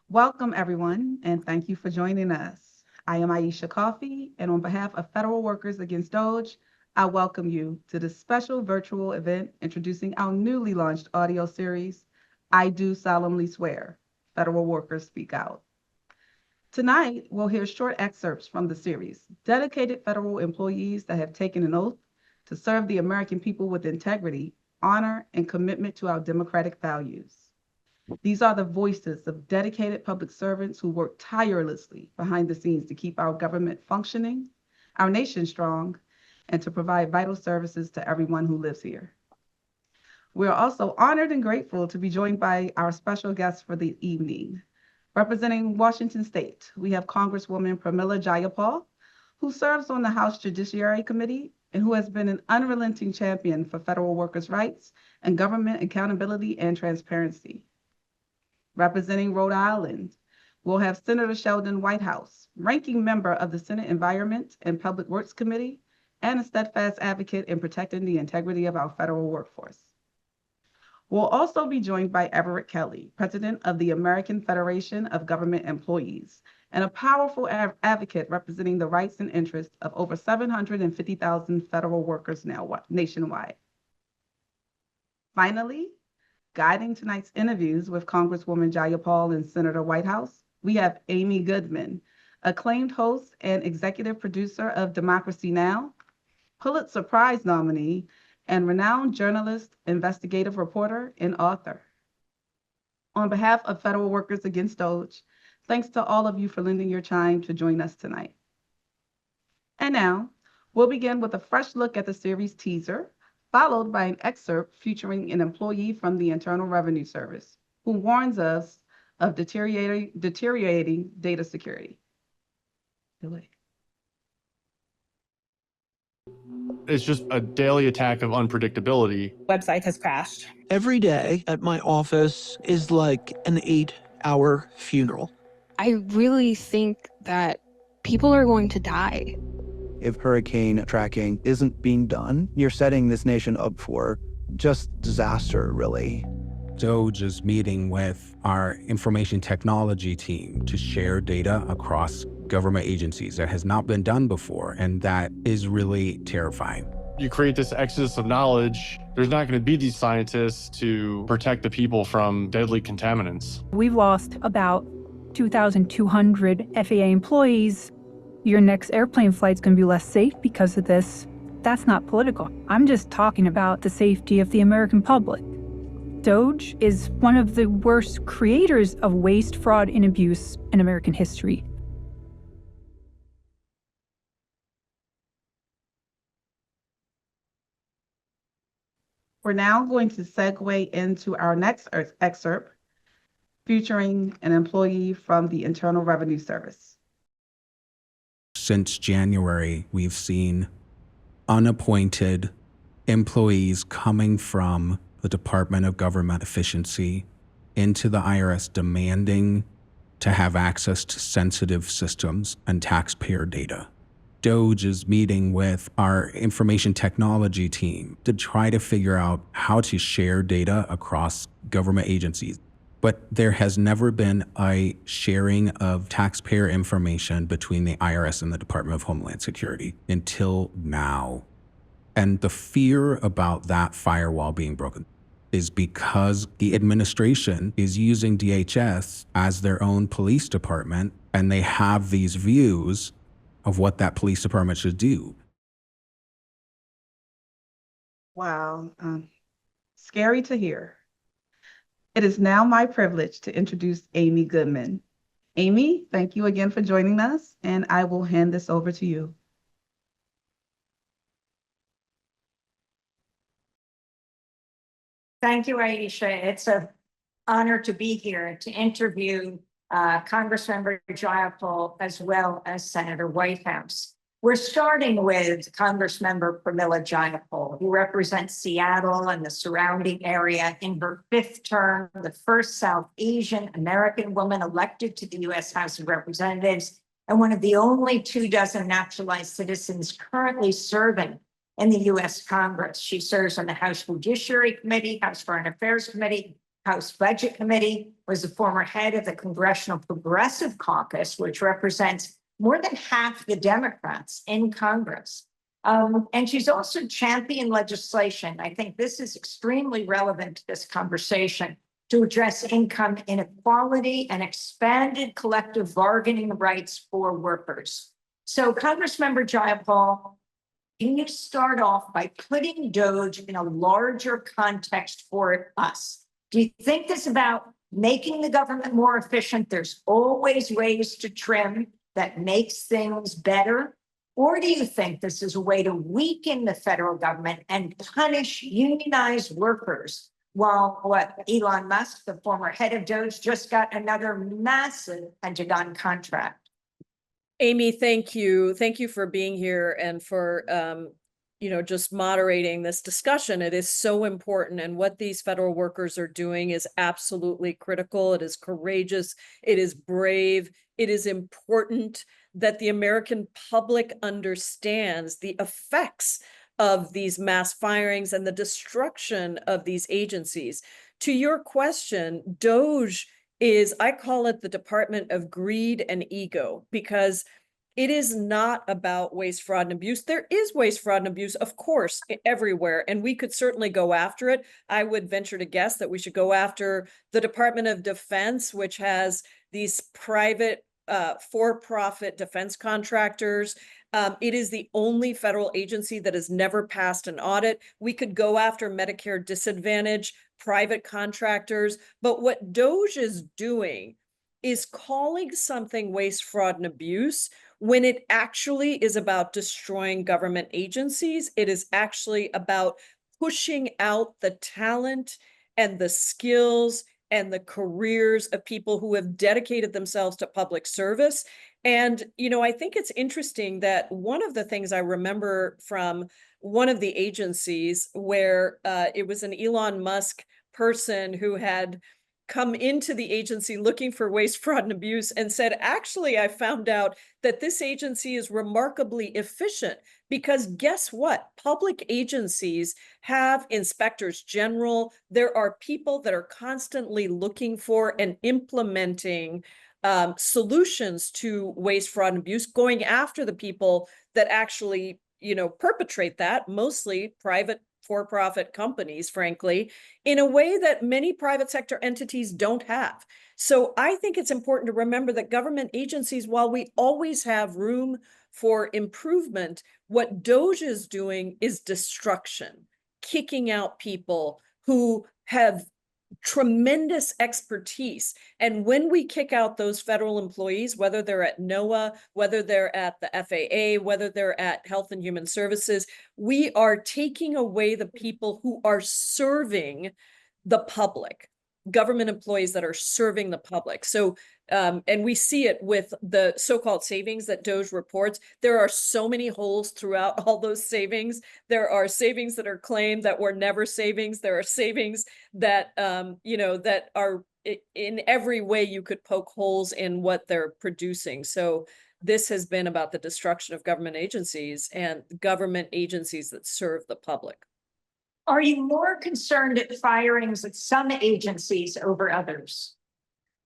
Welcome, everyone, and thank you for joining us. I am Aisha Coffey, and on behalf of Federal Workers Against DOGE, I welcome you to this special virtual event introducing our newly launched audio series, I Do Solemnly Swear, Federal Workers Speak Out. Tonight, we'll hear short excerpts from the series, dedicated federal employees that have taken an oath to serve the American people with integrity, honor, and commitment to our democratic values. These are the voices of dedicated public servants who work tirelessly behind the scenes to keep our government functioning, our nation strong, and to provide vital services to everyone who lives here. We are also honored and grateful to be joined by our special guests for the evening. Representing Washington State, we have Congresswoman Pramila Jayapal, who serves on the House Judiciary Committee and who has been an unrelenting champion for federal workers' rights and government accountability and transparency. Representing Rhode Island, we'll have Senator Sheldon Whitehouse, ranking member of the Senate Environment and Public Works Committee, and a steadfast advocate in protecting the integrity of our federal workforce. We'll also be joined by Everett Kelley, president of the American Federation of Government Employees, and a powerful advocate representing the rights and interests of over 750,000 federal workers nationwide. Finally, guiding tonight's interviews with Congresswoman Jayapal and Senator Whitehouse, we have Amy Goodman, acclaimed host and executive producer of Democracy Now!, Pulitzer Prize nominee, and renowned journalist, investigative reporter, and author. On behalf of Federal Workers Against DOGE, thanks to all of you for lending your time to join us tonight. And now, we'll begin with a fresh look at the series teaser, followed by an excerpt featuring an employee from the Internal Revenue Service who warns us of deteriorating data security. It's just a daily attack of unpredictability. Website has crashed. Every day at my office is like an 8-hour funeral. I really think that people are going to die. If hurricane tracking isn't being done, you're setting this nation up for just disaster, really. DOGE is meeting with our information technology team to share data across government agencies. That has not been done before, and that is really terrifying. You create this exodus of knowledge. There's not going to be these scientists to protect the people from deadly contaminants. We've lost about 2,200 FAA employees. Your next airplane flight's going to be less safe because of this. That's not political. I'm just talking about the safety of the American public. DOGE is one of the worst creators of waste, fraud, and abuse in American history. We're now going to segue into our next excerpt featuring an employee from the Internal Revenue Service. Since January, we've seen unappointed employees coming from the Department of Government Efficiency into the IRS demanding to have access to sensitive systems and taxpayer data. DOGE is meeting with our information technology team to try to figure out how to share data across government agencies. But there has never been a sharing of taxpayer information between the IRS and the Department of Homeland Security until now. And the fear about that firewall being broken is because the administration is using DHS as their own police department, and they have these views of what that police department should do. Wow, scary to hear. It is now my privilege to introduce Amy Goodman. Amy, thank you again for joining us, and I will hand this over to you. Thank you, Aisha. It's an honor to be here to interview Congressmember Jayapal as well as Senator Whitehouse. We're starting with Congressmember Pramila Jayapal, who represents Seattle and the surrounding area in her 5th term, the first South Asian American woman elected to the U.S. House of Representatives, and one of the only 24 naturalized citizens currently serving in the U.S. Congress. She serves on the House Judiciary Committee, House Foreign Affairs Committee, House Budget Committee, was a former head of the Congressional Progressive Caucus, which represents more than half the Democrats in Congress. And she's also championed legislation. I think this is extremely relevant to this conversation to address income inequality and expanded collective bargaining rights for workers. So Congressmember Jayapal, can you start off by putting DOGE in a larger context for us? Do you think this is about making the government more efficient? There's always ways to trim that makes things better. Or do you think this is a way to weaken the federal government and punish unionized workers? While Elon Musk, the former head of DOGE, just got another massive Pentagon contract. Amy, thank you. Thank you for being here and for, just moderating this discussion. It is so important. And what these federal workers are doing is absolutely critical. It is courageous. It is brave. It is important that the American public understands the effects of these mass firings and the destruction of these agencies. To your question, DOGE is, I call it the Department of Greed and Ego, because it is not about waste, fraud, and abuse. There is waste, fraud, and abuse, of course, everywhere, and we could certainly go after it. I would venture to guess that we should go after the Department of Defense, which has these private for-profit defense contractors. It is the only federal agency that has never passed an audit. We could go after Medicare Disadvantage, private contractors, but what DOGE is doing is calling something waste, fraud, and abuse when it actually is about destroying government agencies. It is actually about pushing out the talent and the skills and the careers of people who have dedicated themselves to public service. And, I think it's interesting that one of the things I remember from one of the agencies where it was an Elon Musk person who had come into the agency looking for waste, fraud, and abuse and said, actually, I found out that this agency is remarkably efficient because guess what? Public agencies have inspectors general. There are people that are constantly looking for and implementing solutions to waste, fraud, and abuse, going after the people that actually, perpetrate that, mostly private for-profit companies, frankly, in a way that many private sector entities don't have. So I think it's important to remember that government agencies, while we always have room for improvement, what DOGE is doing is destruction, kicking out people who have tremendous expertise. And when we kick out those federal employees, whether they're at NOAA, whether they're at the FAA, whether they're at Health and Human Services, we are taking away the people who are serving the public, government employees that are serving the public. So, and we see it with the so-called savings that DOGE reports. There are so many holes throughout all those savings. There are savings that are claimed that were never savings. There are savings that, that are in every way you could poke holes in what they're producing. So this has been about the destruction of government agencies and government agencies that serve the public. Are you more concerned at firings at some agencies over others?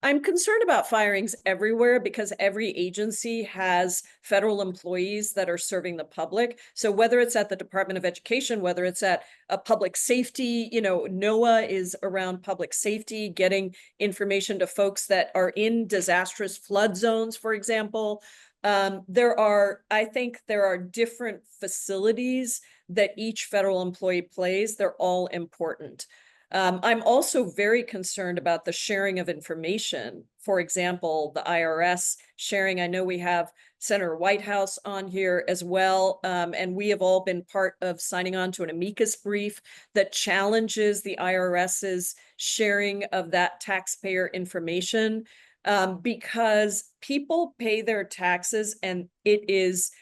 I'm concerned about firings everywhere because every agency has federal employees that are serving the public. So whether it's at the Department of Education, whether it's at a public safety, NOAA is around public safety, getting information to folks that are in disastrous flood zones, for example. I think there are different facilities that each federal employee plays. They're all important. I'm also very concerned about the sharing of information. For example, the IRS sharing. I know we have Senator Whitehouse on here as well, and we have all been part of signing on to an amicus brief that challenges the IRS's sharing of that taxpayer information because people pay their taxes and it is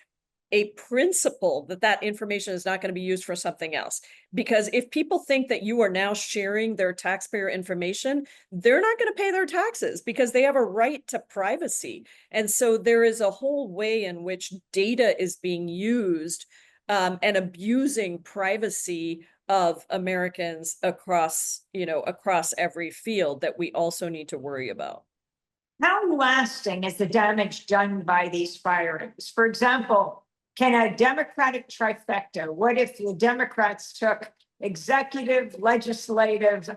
a principle that that information is not going to be used for something else. Because if people think that you are now sharing their taxpayer information, they're not going to pay their taxes because they have a right to privacy. And so there is a whole way in which data is being used and abusing privacy of Americans across, across every field that we also need to worry about. How lasting is the damage done by these firings? For example, can a Democratic trifecta, what if the Democrats took executive, legislative,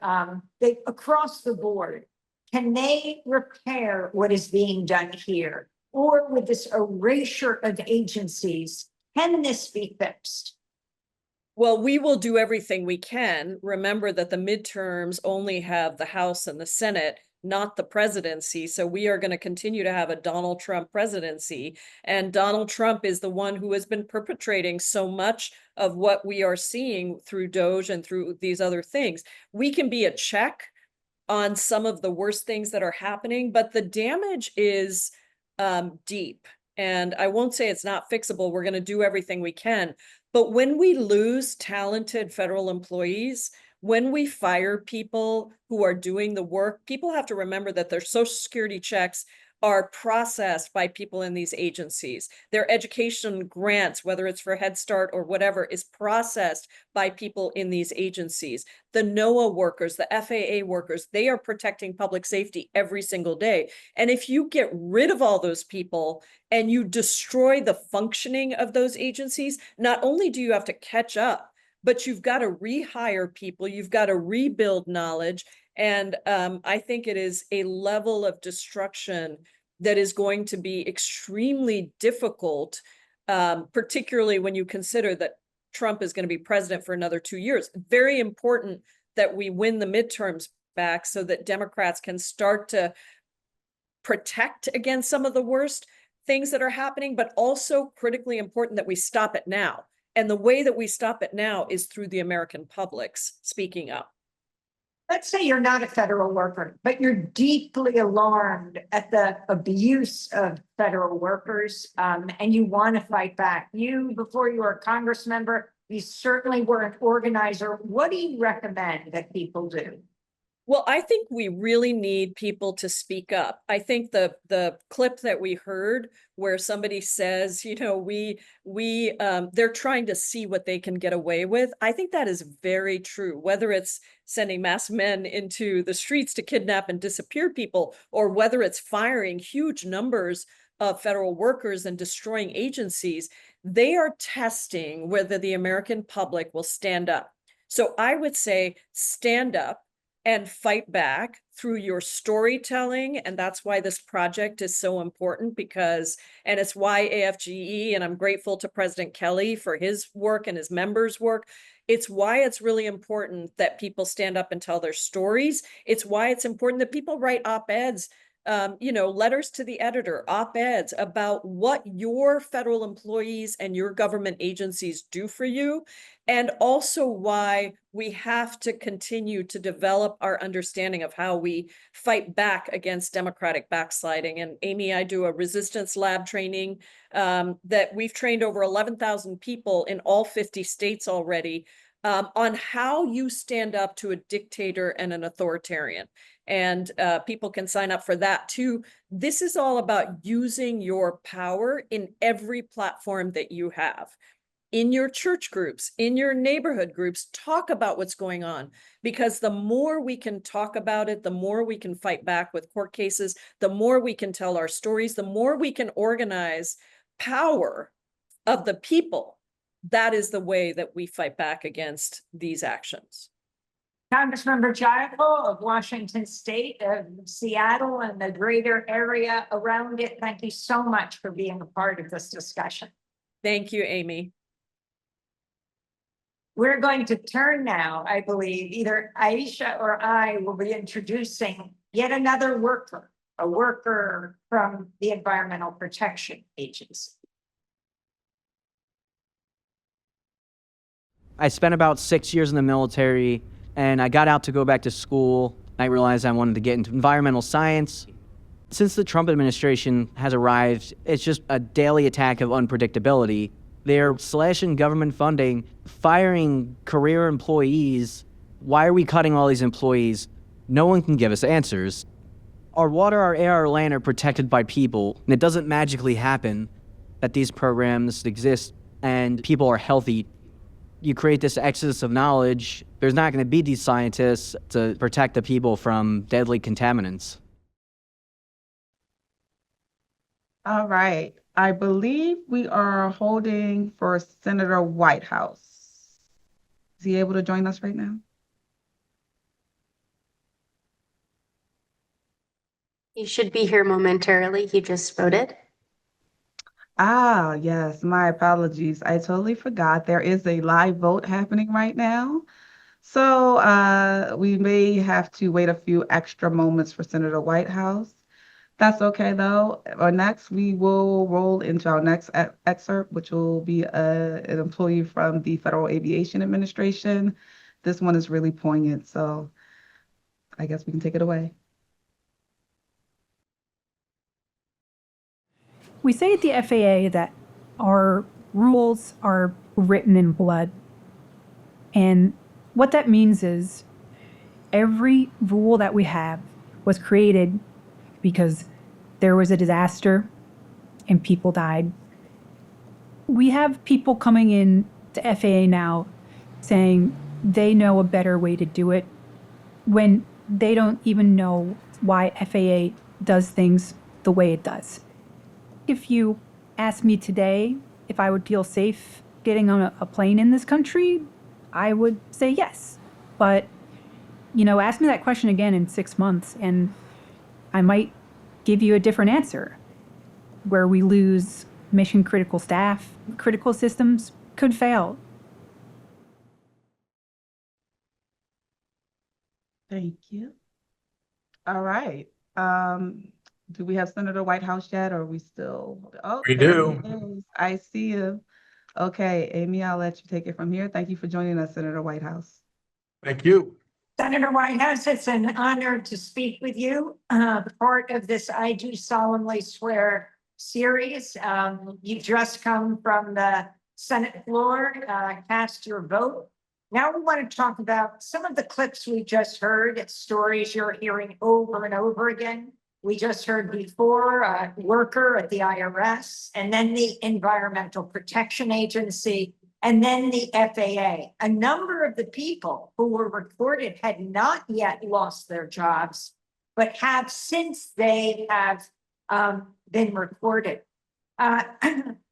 across the board, can they repair what is being done here? Or with this erasure of agencies, can this be fixed? Well, we will do everything we can. Remember that the midterms only have the House and the Senate, not the presidency. So we are going to continue to have a Donald Trump presidency. And Donald Trump is the one who has been perpetrating so much of what we are seeing through DOGE and through these other things. We can be a check on some of the worst things that are happening, but the damage is deep. And I won't say it's not fixable. We're going to do everything we can. But when we lose talented federal employees, when we fire people who are doing the work, people have to remember that their Social Security checks are processed by people in these agencies. Their education grants, whether it's for Head Start or whatever, is processed by people in these agencies. The NOAA workers, the FAA workers, they are protecting public safety every single day. And if you get rid of all those people and you destroy the functioning of those agencies, not only do you have to catch up, but you've got to rehire people, you've got to rebuild knowledge. And I think it is a level of destruction that is going to be extremely difficult, particularly when you consider that Trump is going to be president for another 2 years. Very important that we win the midterms back so that Democrats can start to protect against some of the worst things that are happening, but also critically important that we stop it now. And the way that we stop it now is through the American public's speaking up. Let's say you're not a federal worker, but you're deeply alarmed at the abuse of federal workers, and you want to fight back. You, before you were a Congress member, you certainly were an organizer. What do you recommend that people do? Well, I think we really need people to speak up. I think the clip that we heard where somebody says, they're trying to see what they can get away with. I think that is very true, whether it's sending masked men into the streets to kidnap and disappear people, or whether it's firing huge numbers of federal workers and destroying agencies. They are testing whether the American public will stand up. So I would say stand up and fight back through your storytelling. And that's why this project is so important, and it's why AFGE, and I'm grateful to President Kelley for his work and his members' work. It's why it's really important that people stand up and tell their stories. It's why it's important that people write op-eds, letters to the editor, op-eds about what your federal employees and your government agencies do for you. And also why we have to continue to develop our understanding of how we fight back against Democratic backsliding. And Amy, I do a resistance lab training that we've trained over 11,000 people in all 50 states already on how you stand up to a dictator and an authoritarian. And people can sign up for that too. This is all about using your power in every platform that you have. In your church groups, in your neighborhood groups, talk about what's going on, because the more we can talk about it, the more we can fight back with court cases, the more we can tell our stories, the more we can organize power of the people. That is the way that we fight back against these actions. Congressmember Jayapal of Washington State, of Seattle and the greater area around it, thank you so much for being a part of this discussion. Thank you, Amy. We're going to turn now, I believe, either Aisha or I will be introducing yet another worker, a worker from the Environmental Protection Agency. I spent about 6 years in the military, and I got out to go back to school. I realized I wanted to get into environmental science. Since the Trump administration has arrived, it's just a daily attack of unpredictability. They're slashing government funding, firing career employees. Why are we cutting all these employees? No one can give us answers. Our water, our air, our land are protected by people, and it doesn't magically happen that these programs exist and people are healthy. you create this exodus of knowledge, there's not going to be these scientists to protect the people from deadly contaminants. All right. I believe we are holding for Senator Whitehouse. Is he able to join us right now? He should be here momentarily. He just voted. Ah, yes, my apologies. I totally forgot. There is a live vote happening right now. So we may have to wait a few extra moments for Senator Whitehouse. That's okay, though. Next, we will roll into our next excerpt, which will be an employee from the Federal Aviation Administration. This one is really poignant, so I guess we can take it away. We say at the FAA that our rules are written in blood. And what that means is every rule that we have was created because there was a disaster and people died. We have people coming in to FAA now saying they know a better way to do it when they don't even know why FAA does things the way it does. If you ask me today if I would feel safe getting on a plane in this country, I would say yes. But, ask me that question again in 6 months and I might give you a different answer. Where we lose mission critical staff, critical systems could fail. Thank you. All right. Do we have Senator Whitehouse yet, or are we still? Oh, We there do. he is. I see him. Okay, Amy, I'll let you take it from here. Thank you for joining us, Senator Whitehouse. Thank you. Senator Whitehouse, it's an honor to speak with you. Part of this I Do Solemnly Swear series. You've just come from the Senate floor, cast your vote. Now we want to talk about some of the clips we just heard, stories you're hearing over and over again. We just heard before a worker at the IRS, and then the Environmental Protection Agency, and then the FAA. A number of the people who were recorded had not yet lost their jobs, but have since they have been recorded.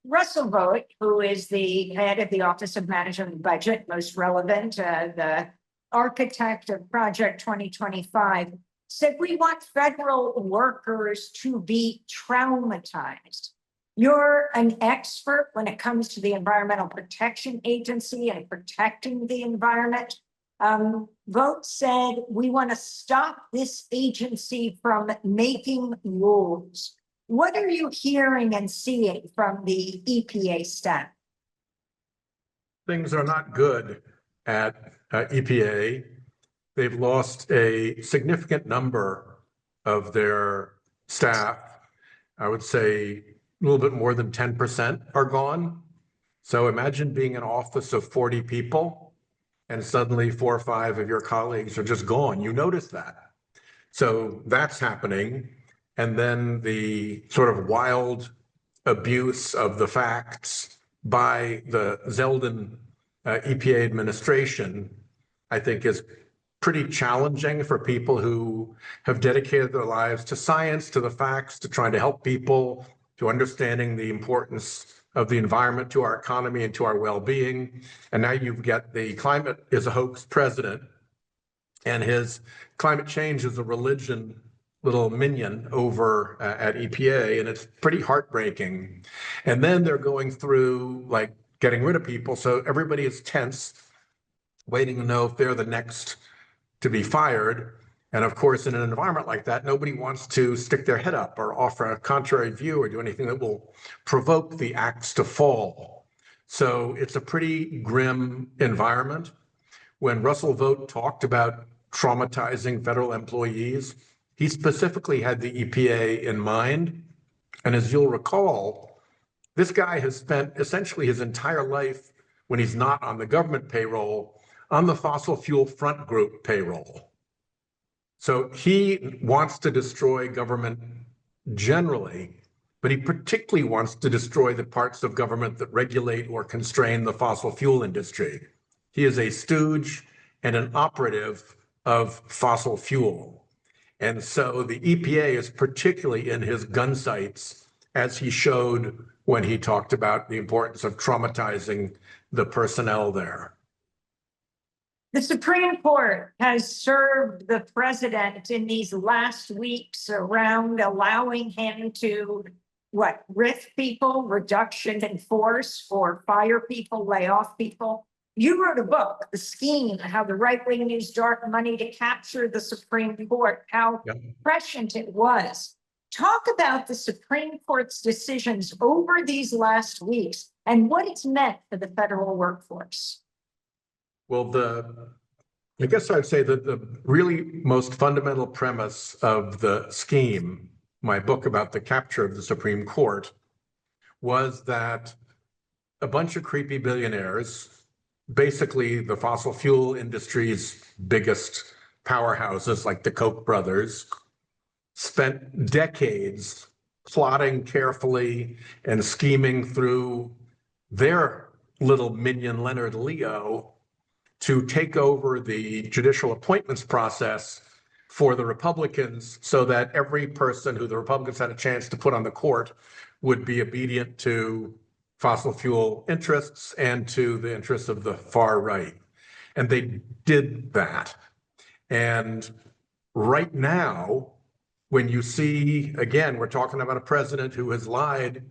Russell Vought, who is the head of the Office of Management and Budget, most relevant, the architect of Project 2025, said we want federal workers to be traumatized. You're an expert when it comes to the Environmental Protection Agency and protecting the environment. Vought said we want to stop this agency from making rules. What are you hearing and seeing from the EPA staff? Things are not good at EPA. They've lost a significant number of their staff. I would say a little bit more than 10% are gone. So imagine being an office of 40 people and suddenly 4 or 5 of your colleagues are just gone. You notice that. So that's happening. And then the sort of wild abuse of the facts by the Zeldin EPA administration, I think, is pretty challenging for people who have dedicated their lives to science, to the facts, to trying to help people, to understanding the importance of the environment to our economy and to our well-being. And now you've got the climate is a hoax president, and his climate change is a religion little minion over at EPA, and it's pretty heartbreaking. And then they're going through like getting rid of people. So everybody is tense, waiting to know if they're the next to be fired. And of course, in an environment like that, nobody wants to stick their head up or offer a contrary view or do anything that will provoke the axe to fall. So it's a pretty grim environment. When Russell Vought talked about traumatizing federal employees, he specifically had the EPA in mind. And as you'll recall, this guy has spent essentially his entire life, when he's not on the government payroll, on the fossil fuel front group payroll. So he wants to destroy government generally, but he particularly wants to destroy the parts of government that regulate or constrain the fossil fuel industry. He is a stooge and an operative of fossil fuel. And so the EPA is particularly in his gun sights, as he showed when he talked about the importance of traumatizing the personnel there. The Supreme Court has served the president in these last weeks around allowing him to, RIF people, reduction in force, or fire people, lay off people. You wrote a book, The Scheme, how the right wing used dark money to capture the Supreme Court, how prescient it was. Talk about the Supreme Court's decisions over these last weeks and what it's meant for the federal workforce. Well, I guess I'd say that the really most fundamental premise of the scheme, my book about the capture of the Supreme Court, was that a bunch of creepy billionaires, basically the fossil fuel industry's biggest powerhouses like the Koch brothers, spent decades plotting carefully and scheming through their little minion Leonard Leo to take over the judicial appointments process for the Republicans so that every person who the Republicans had a chance to put on the court would be obedient to fossil fuel interests and to the interests of the far right. And they did that. And right now, when you see, again, we're talking about a president who has lied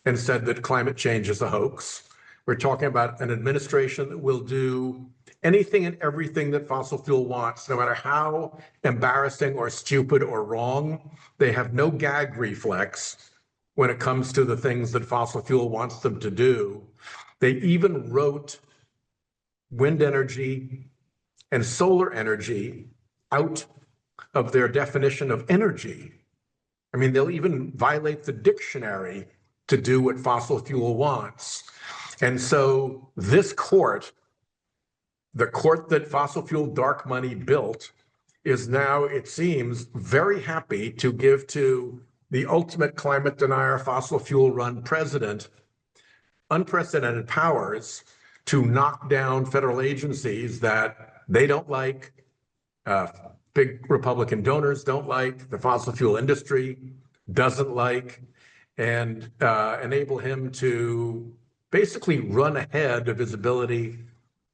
and said that climate change is a hoax. We're talking about an administration that will do anything and everything that fossil fuel wants, no matter how embarrassing or stupid or wrong. They have no gag reflex when it comes to the things that fossil fuel wants them to do. They even wrote wind energy and solar energy out of their definition of energy. I mean, they'll even violate the dictionary to do what fossil fuel wants. And so this court, the court that fossil fuel dark money built, is now, it seems, very happy to give to the ultimate climate denier, fossil fuel run president, unprecedented powers to knock down federal agencies that they don't like, big Republican donors don't like, the fossil fuel industry doesn't like, and enable him to basically run ahead of his ability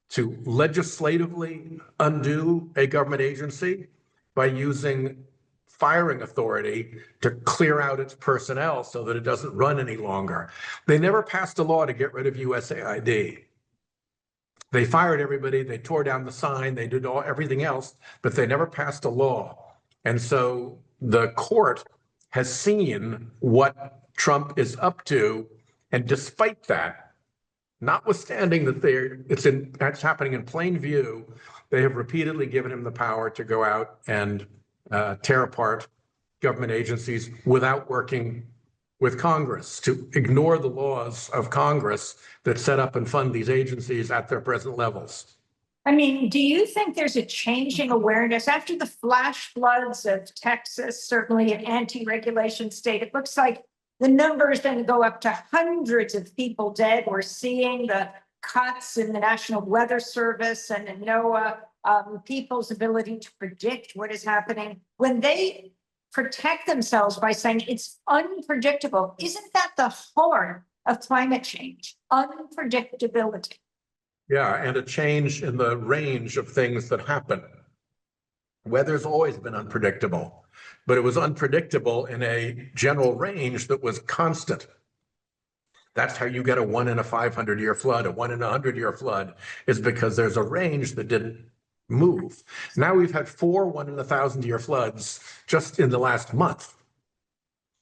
to legislatively undo a government agency by using firing authority to clear out its personnel so that it doesn't run any longer. They never passed a law to get rid of USAID. They fired everybody, they tore down the sign, they did everything else, but they never passed a law. And so the court has seen what Trump is up to, and despite that, notwithstanding that that's happening in plain view, they have repeatedly given him the power to go out and tear apart government agencies without working with Congress, to ignore the laws of Congress that set up and fund these agencies at their present levels. I mean, do you think there's a changing awareness after the flash floods of Texas, certainly an anti-regulation state? It looks like the numbers then go up to hundreds of people dead. We're seeing the cuts in the National Weather Service and in NOAA, people's ability to predict what is happening. When they protect themselves by saying it's unpredictable, isn't that the heart of climate change? Unpredictability. Yeah, and a change in the range of things that happen. Weather's always been unpredictable, but it was unpredictable in a general range that was constant. That's how you get a 1 in a 500-year flood. A 1 in a 100-year flood is because there's a range that didn't move. Now we've had 4 1 in a 1,000-year floods just in the last month.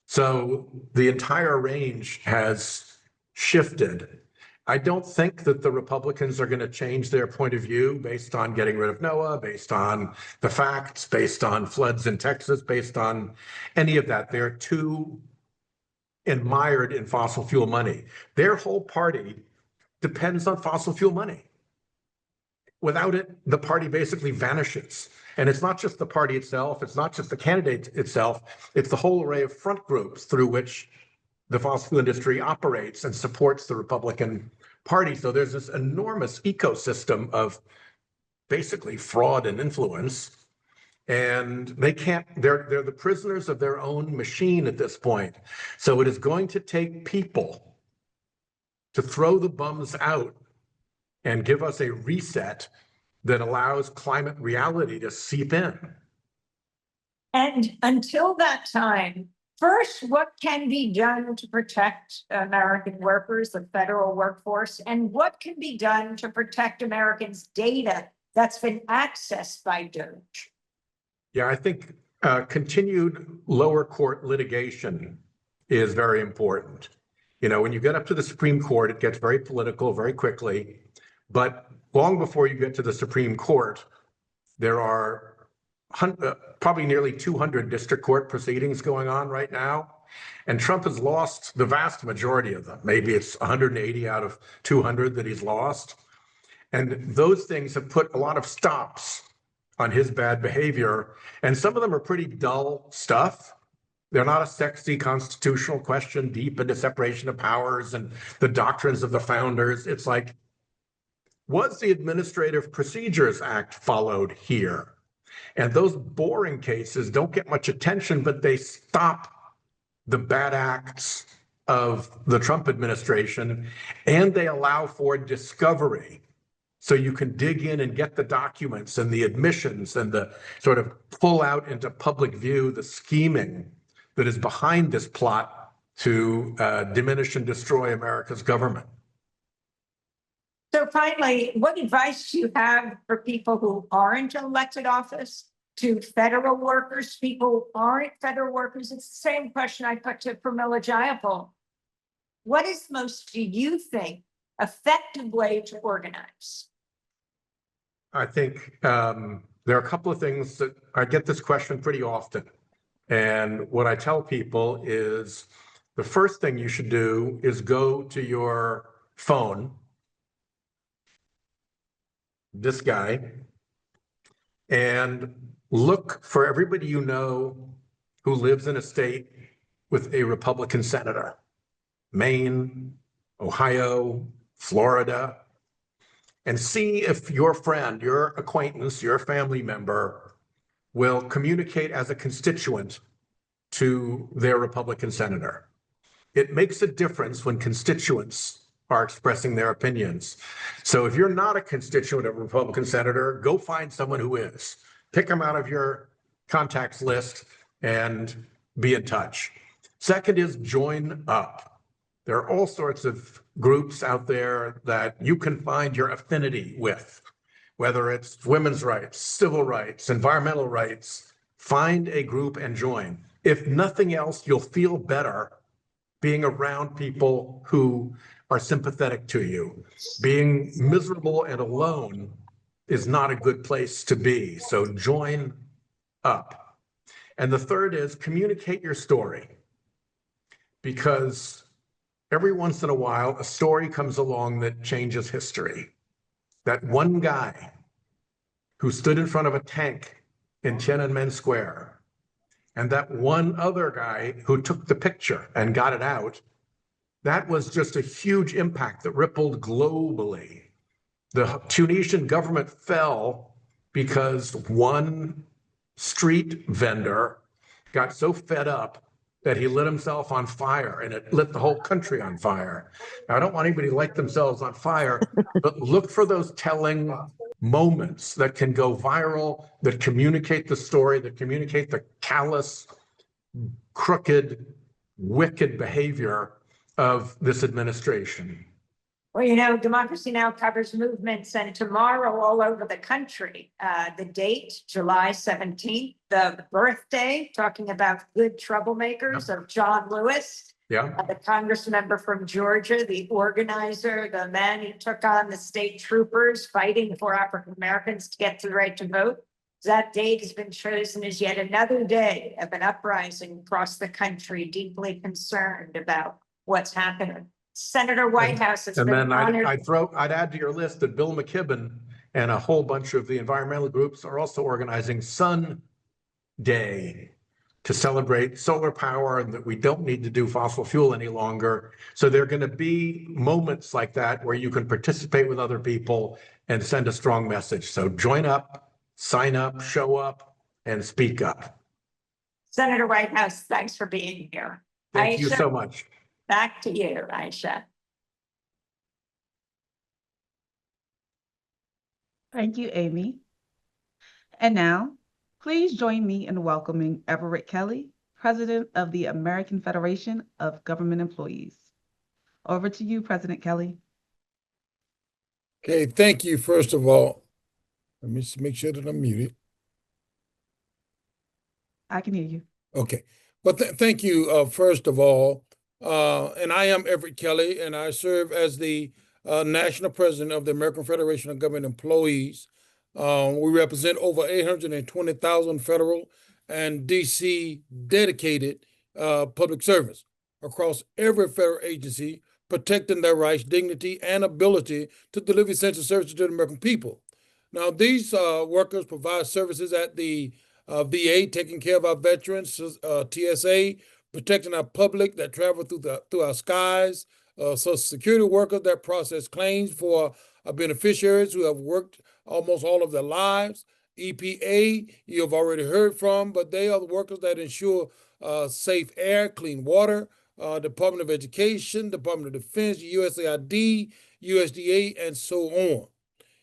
So the entire range has shifted. I don't think that the Republicans are going to change their point of view based on getting rid of NOAA, based on the facts, based on floods in Texas, based on any of that. They're too admired in fossil fuel money. Their whole party depends on fossil fuel money. Without it, the party basically vanishes. And it's not just the party itself, it's not just the candidate itself, it's the whole array of front groups through which the fossil fuel industry operates and supports the Republican party. So there's this enormous ecosystem of basically fraud and influence. And they can't, they're the prisoners of their own machine at this point. So it is going to take people to throw the bums out and give us a reset that allows climate reality to seep in. And until that time, first, what can be done to protect American workers, the federal workforce, and what can be done to protect Americans' data that's been accessed by DOGE? Yeah, I think continued lower court litigation is very important. You know, when you get up to the Supreme Court, it gets very political very quickly. But long before you get to the Supreme Court, there are probably nearly 200 district court proceedings going on right now. And Trump has lost the vast majority of them. Maybe it's 180 out of 200 that he's lost. And those things have put a lot of stops on his bad behavior. And some of them are pretty dull stuff. They're not a sexy constitutional question deep into separation of powers and the doctrines of the founders. It's like, was the Administrative Procedures Act followed here? And those boring cases don't get much attention, but they stop the bad acts of the Trump administration, and they allow for discovery. So you can dig in and get the documents and the admissions and the sort of pull out into public view the scheming that is behind this plot to diminish and destroy America's government. So finally, what advice do you have for people who aren't in elected office, to federal workers, people who aren't federal workers? It's the same question I put to Pramila Jayapal. What is most, do you think, effective way to organize? I think there are a couple of things that I get this question pretty often. And what I tell people is the first thing you should do is go to your phone, this guy, and look for everybody you know who lives in a state with a Republican senator. Maine, Ohio, Florida, and see if your friend, your acquaintance, your family member will communicate as a constituent to their Republican senator. It makes a difference when constituents are expressing their opinions. So if you're not a constituent of a Republican senator, go find someone who is. Pick them out of your contacts list and be in touch. Second is join up. There are all sorts of groups out there that you can find your affinity with, whether it's women's rights, civil rights, environmental rights. Find a group and join. If nothing else, you'll feel better being around people who are sympathetic to you. Being miserable and alone is not a good place to be. So join up. And the third is communicate your story, because every once in a while, a story comes along that changes history. That one guy who stood in front of a tank in Tiananmen Square, and that one other guy who took the picture and got it out, that was just a huge impact that rippled globally. The Tunisian government fell because one street vendor got so fed up that he lit himself on fire, and it lit the whole country on fire. Now, I don't want anybody to light themselves on fire, but look for those telling moments that can go viral, that communicate the story, that communicate the callous, crooked, wicked behavior of this administration. Well, you know, Democracy Now! Covers movements, and tomorrow all over the country, the date, July 17th, the birthday, talking about good troublemakers of John Lewis, the Congress member from Georgia, the organizer, the man who took on the state troopers fighting for African Americans to get the right to vote. That date has been chosen as yet another day of an uprising across the country, deeply concerned about what's happening. Senator Whitehouse has been honored. I'd add to your list that Bill McKibben and a whole bunch of the environmental groups are also organizing Sun Day to celebrate solar power and that we don't need to do fossil fuel any longer. So there are going to be moments like that where you can participate with other people and send a strong message. So join up, sign up, show up, and speak up. Senator Whitehouse, thanks for being here. Thank you Aisha, so much. back to you, Aisha. Thank you, Amy. And now, please join me in welcoming Everett Kelley, President of the American Federation of Government Employees. Over to you, President Kelley. Okay, thank you. First of all, let me just make sure that I'm muted. I can hear you. Okay, but thank you, first of all. And I am Everett Kelley, and I serve as the National President of the American Federation of Government Employees. We represent over 820,000 federal and DC dedicated public servants across every federal agency, protecting their rights, dignity, and ability to deliver essential services to the American people. Now, these workers provide services at the VA, taking care of our veterans, TSA, protecting our public that travel through our skies, Social Security workers that process claims for our beneficiaries who have worked almost all of their lives. EPA, you have already heard from, but they are the workers that ensure safe air, clean water, Department of Education, Department of Defense, USAID, USDA, and so on.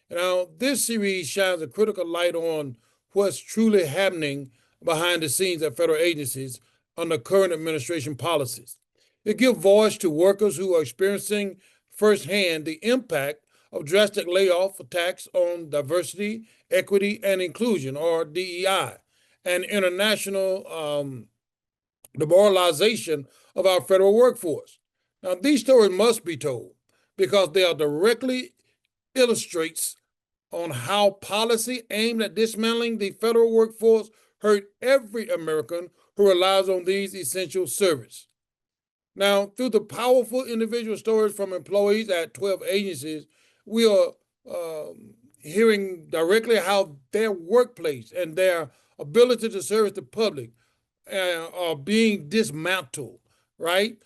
Now, this series shines a critical light on what's truly happening behind the scenes at federal agencies under current administration policies. It gives voice to workers who are experiencing firsthand the impact of drastic layoff attacks on diversity, equity, and inclusion, or DEI, and international demoralization of our federal workforce. Now, these stories must be told because they are directly illustrates on how policy aimed at dismantling the federal workforce hurt every American who relies on these essential services. Now, through the powerful individual stories from employees at 12 agencies, we are hearing directly how their workplace and their ability to service the public are being dismantled, right?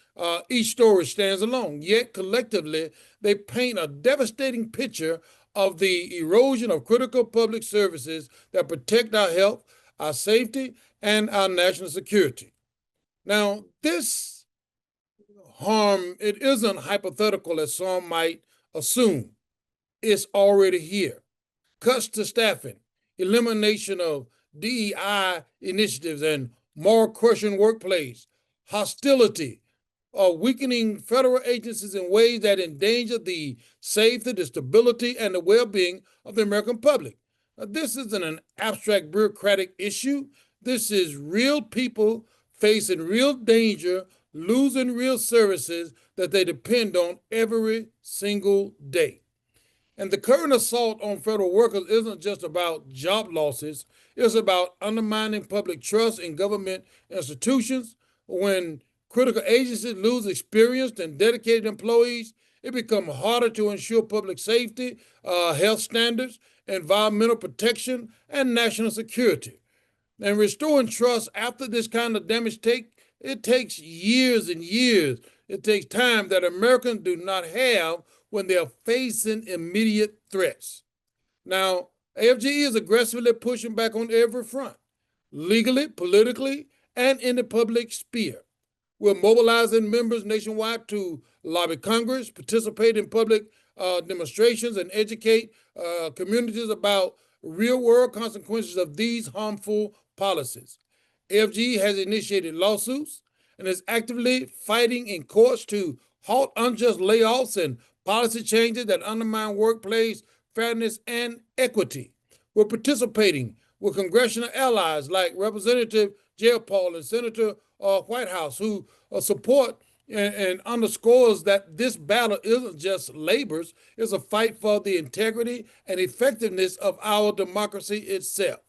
Each story stands alone, yet collectively, they paint a devastating picture of the erosion of critical public services that protect our health, our safety, and our national security. Now, this harm, it isn't hypothetical as some might assume. It's already here. Cuts to staffing, elimination of DEI initiatives and moral crushing workplace, hostility, weakening federal agencies in ways that endanger the safety, the stability, and the well-being of the American public. Now, this isn't an abstract bureaucratic issue. This is real people facing real danger, losing real services that they depend on every single day. And the current assault on federal workers isn't just about job losses, it's about undermining public trust in government institutions. When critical agencies lose experienced and dedicated employees, it becomes harder to ensure public safety, health standards, environmental protection, and national security. And restoring trust after this kind of damage takes years and years. It takes time that Americans do not have when they are facing immediate threats. Now, AFGE is aggressively pushing back on every front, legally, politically, and in the public sphere. We're mobilizing members nationwide to lobby Congress, participate in public demonstrations, and educate communities about real-world consequences of these harmful policies. AFGE has initiated lawsuits and is actively fighting in courts to halt unjust layoffs and policy changes that undermine workplace fairness and equity. We're participating with congressional allies like Representative Jayapal and Senator Whitehouse, who support and underscores that this battle isn't just labor's, it's a fight for the integrity and effectiveness of our democracy itself.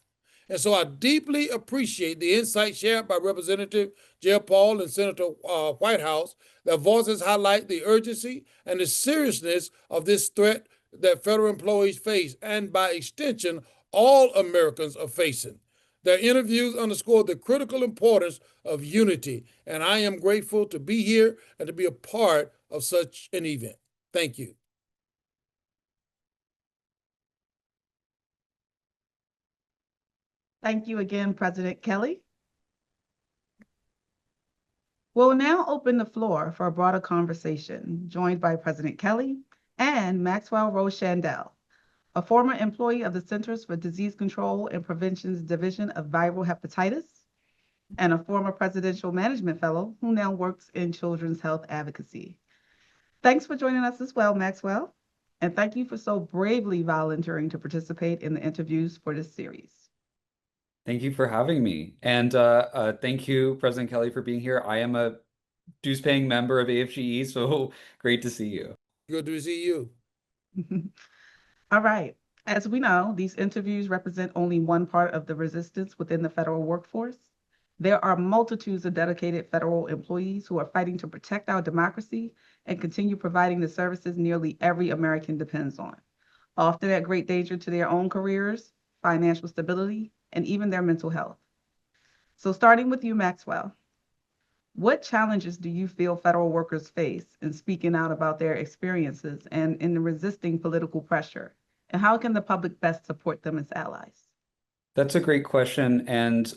And so I deeply appreciate the insight shared by Representative Jayapal and Senator Whitehouse. Their voices highlight the urgency and the seriousness of this threat that federal employees face, and by extension, all Americans are facing. Their interviews underscore the critical importance of unity, and I am grateful to be here and to be a part of such an event. Thank you. Thank you again, President Kelley. We'll now open the floor for a broader conversation, joined by President Kelley and Maxwell Rowshandel, a former employee of the Centers for Disease Control and Prevention's Division of Viral Hepatitis, and a former presidential management fellow who now works in children's health advocacy. Thanks for joining us as well, Maxwell, and thank you for so bravely volunteering to participate in the interviews for this series. Thank you for having me. And thank you, President Kelley, for being here. I am a dues-paying member of AFGE, so great to see you. Good to see you. All right. As we know, these interviews represent only one part of the resistance within the federal workforce. There are multitudes of dedicated federal employees who are fighting to protect our democracy and continue providing the services nearly every American depends on, often at great danger to their own careers, financial stability, and even their mental health. So starting with you, Maxwell, what challenges do you feel federal workers face in speaking out about their experiences and in resisting political pressure? And how can the public best support them as allies? That's a great question. And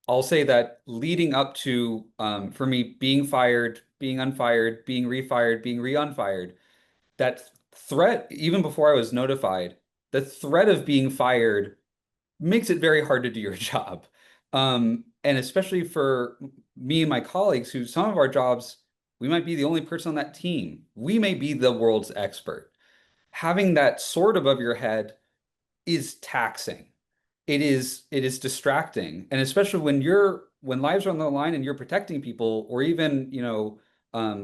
I'll say that leading up to, for me, being fired, being unfired, being refired, being re-unfired, that threat, even before I was notified, the threat of being fired makes it very hard to do your job. And especially for me and my colleagues, who some of our jobs, we might be the only person on that team. We may be the world's expert. Having that sword above your head is taxing. It is distracting. And especially when lives are on the line and you're protecting people, or even,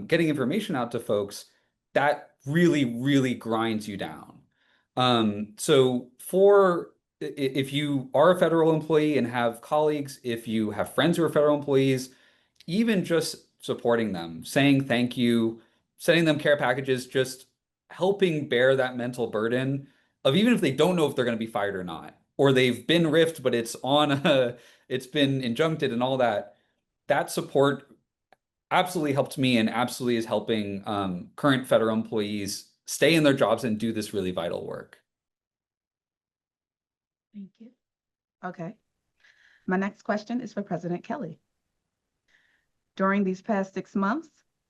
getting information out to folks, that really, really grinds you down. So if you are a federal employee and have colleagues, if you have friends who are federal employees, even just supporting them, saying thank you, sending them care packages, just helping bear that mental burden of, even if they don't know if they're going to be fired or not, or they've been riffed, but it's been injuncted and all that, that support absolutely helped me and absolutely is helping current federal employees stay in their jobs and do this really vital work. Thank you. Okay. My next question is for President Kelley. During these past 6 months,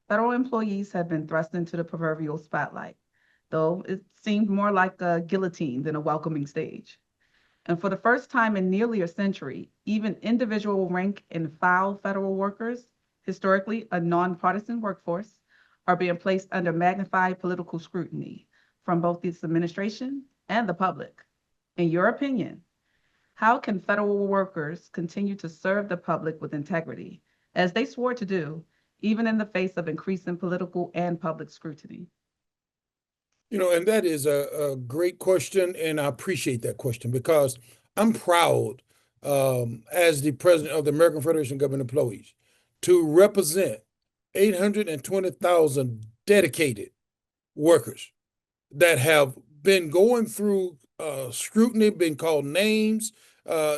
federal employees have been thrust into the proverbial spotlight, though it seemed more like a guillotine than a welcoming stage. And for the first time in nearly a century, even individual rank and file federal workers, historically a nonpartisan workforce, are being placed under magnified political scrutiny from both this administration and the public. In your opinion, how can federal workers continue to serve the public with integrity, as they swore to do, even in the face of increasing political and public scrutiny? And that is a great question, and I appreciate that question because I'm proud, as the president of the American Federation of Government Employees, to represent 820,000 dedicated workers that have been going through scrutiny, been called names,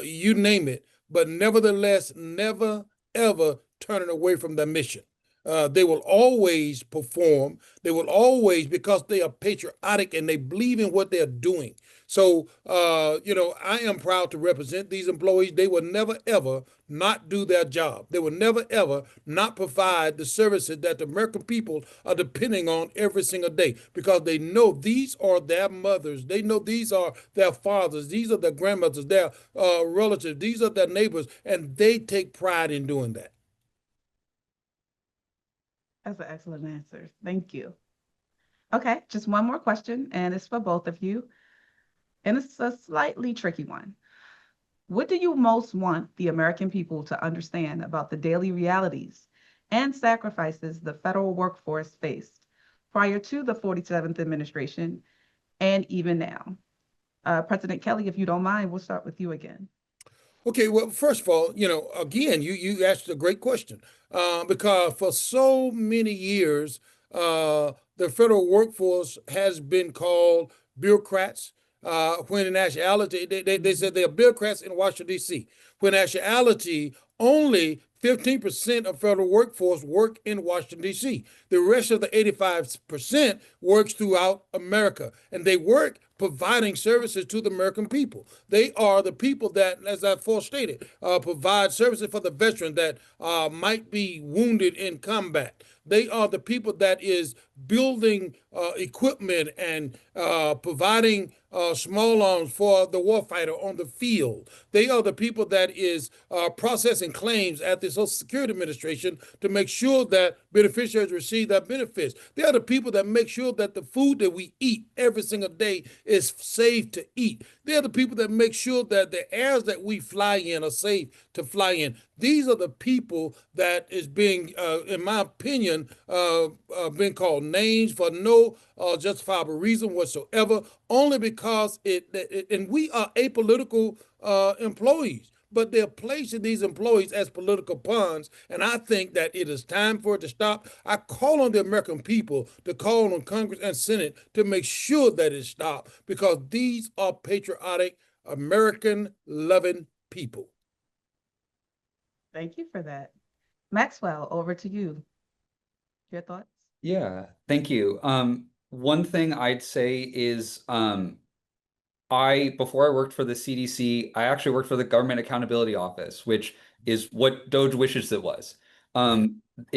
you name it, but nevertheless, never, ever turning away from their mission. They will always perform. They will always, because they are patriotic and they believe in what they're doing. So, I am proud to represent these employees. They will never, ever not do their job. They will never, ever not provide the services that the American people are depending on every single day, because they know these are their mothers. They know these are their fathers. These are their grandmothers, their relatives. These are their neighbors, and they take pride in doing that. That's an excellent answer. Thank you. Okay, just one more question, and it's for both of you. And it's a slightly tricky one. What do you most want the American people to understand about the daily realities and sacrifices the federal workforce faced prior to the 47th administration and even now? President Kelley, if you don't mind, we'll start with you again. Okay, well, first of all, again, you asked a great question because for so many years, the federal workforce has been called bureaucrats. when in actuality, they said they are bureaucrats in Washington, D.C., when in actuality, only 15% of federal workforce work in Washington, D.C. The rest of the 85% works throughout America, and they work providing services to the American people. They are the people that, as I stated, provide services for the veteran that might be wounded in combat. They are the people that is building equipment and providing small arms for the warfighter on the field. They are the people that is processing claims at the Social Security Administration to make sure that beneficiaries receive their benefits. They are the people that make sure that the food that we eat every single day is safe to eat. They are the people that make sure that the airs that we fly in are safe to fly in. These are the people that is being, in my opinion, being called names for no justifiable reason whatsoever, only because and we are apolitical employees, but they're placing these employees as political pawns, and I think that it is time for it to stop. I call on the American people to call on Congress and Senate to make sure that it stops, because these are patriotic, American-loving people. Thank you for that. Maxwell, over to you. Your thoughts? Yeah, thank you. One thing I'd say is before I worked for the CDC, I actually worked for the Government Accountability Office, which is what DOGE wishes it was. They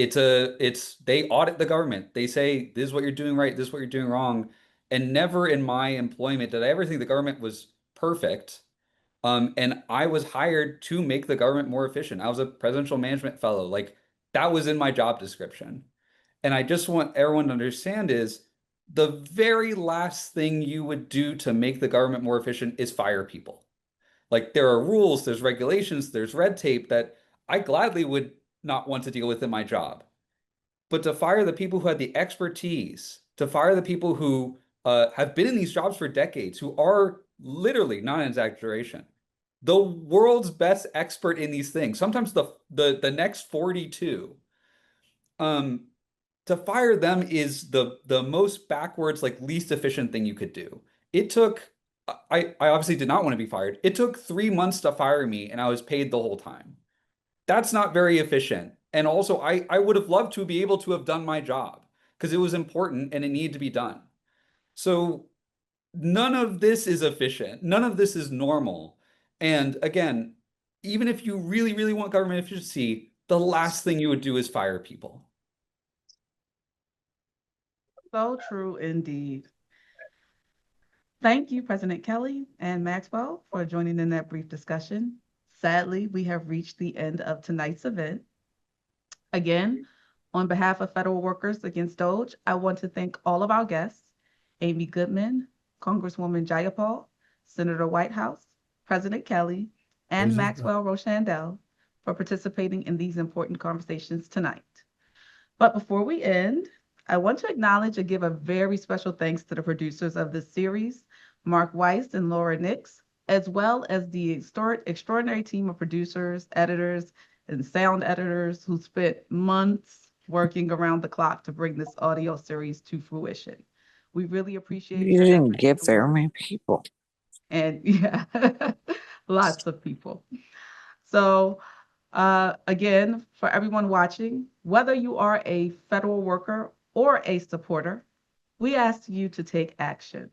audit the government. They say, this is what you're doing right, this is what you're doing wrong. And never in my employment did I ever think the government was perfect. And I was hired to make the government more efficient. I was a presidential management fellow. Like, that was in my job description. And I just want everyone to understand is the very last thing you would do to make the government more efficient is fire people. Like, there are rules, there's regulations, there's red tape that I gladly would not want to deal with in my job. But to fire the people who had the expertise, to fire the people who have been in these jobs for decades, who are literally, not an exaggeration, the world's best expert in these things, sometimes the next 42, to fire them is the most backwards, like, least efficient thing you could do. It took, I obviously did not want to be fired. It took 3 months to fire me, and I was paid the whole time. That's not very efficient. And also, I would have loved to be able to have done my job because it was important and it needed to be done. So none of this is efficient. None of this is normal. And again, even if you really, really want government efficiency, the last thing you would do is fire people. So true indeed. Thank you, President Kelley and Maxwell, for joining in that brief discussion. Sadly, we have reached the end of tonight's event. Again, on behalf of Federal Workers Against DOGE, I want to thank all of our guests, Amy Goodman, Congresswoman Jayapal, Senator Whitehouse, President Kelley, and Maxwell Rowshandel for participating in these important conversations tonight. But before we end, I want to acknowledge and give a very special thanks to the producers of this series, Marc Weiss and Laura Nix, as well as the extraordinary team of producers, editors, and sound editors who spent months working around the clock to bring this audio series to fruition. We really appreciate You didn't get very many people. And yeah, lots of people. So again, for everyone watching, whether you are a federal worker or a supporter, we ask you to take action.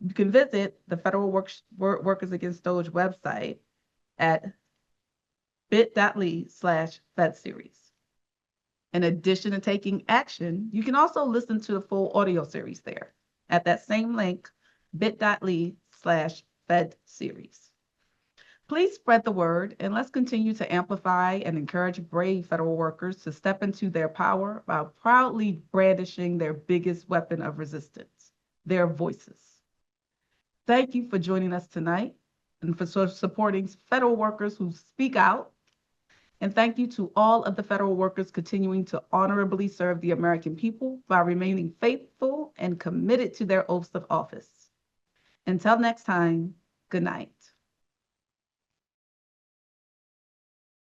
You can visit the Federal Workers Against DOGE website at bit.ly/FedSeries. In addition to taking action, you can also listen to the full audio series there at that same link, bit.ly/FedSeries. Please spread the word, and let's continue to amplify and encourage brave federal workers to step into their power by proudly brandishing their biggest weapon of resistance, their voices. Thank you for joining us tonight and for supporting federal workers who speak out. And thank you to all of the federal workers continuing to honorably serve the American people by remaining faithful and committed to their oaths of office. Until next time, good night.